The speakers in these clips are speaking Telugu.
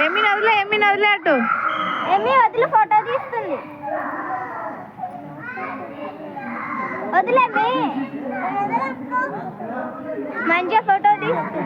ఎమ్మి నదిలే అటు ఎమ్మి వదిలి ఫోటో తీస్తుంది. వదిలేమి మంచిగా ఫోటో తీస్తుంది.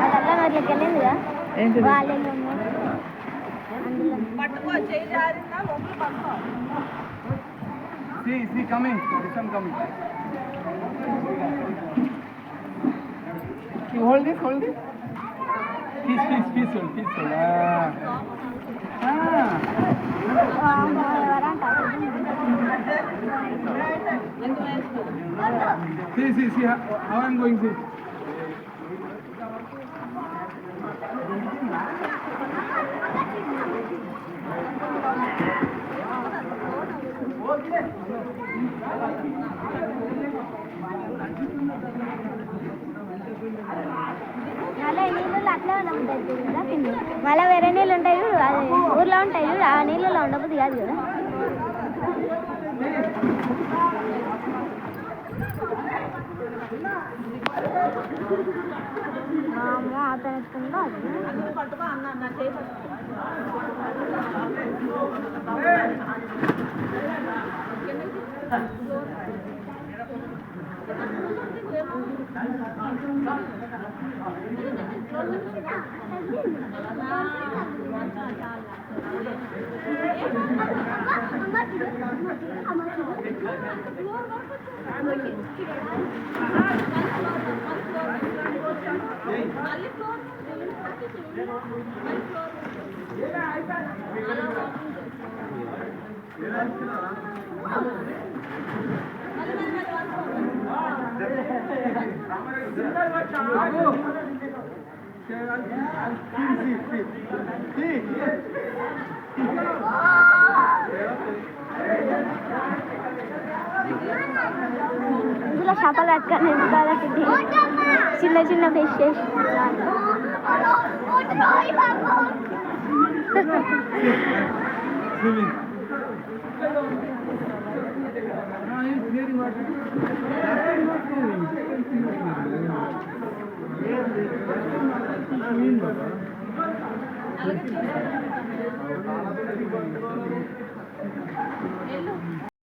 అదల్లా నోట్లోకి వెళ్ళిందిగా వాళ్ళు See, coming. Some coming. You hold this. Peaceful. See how I'm going, see. మళ్ళీ నీళ్ళు అట్లా ఉంటాయి. మళ్ళీ వేరే నీళ్ళు ఉంటాయి చూడు, అది ఊర్లో ఉంటాయి చూడు, ఆ నీళ్ళలో ఉండబుద్ది కాదు కదా. అతను ఎత్తుందో ఇందులో చేపలు పట్టుకొని కాబట్టి చిన్న ఫిష్ చేసి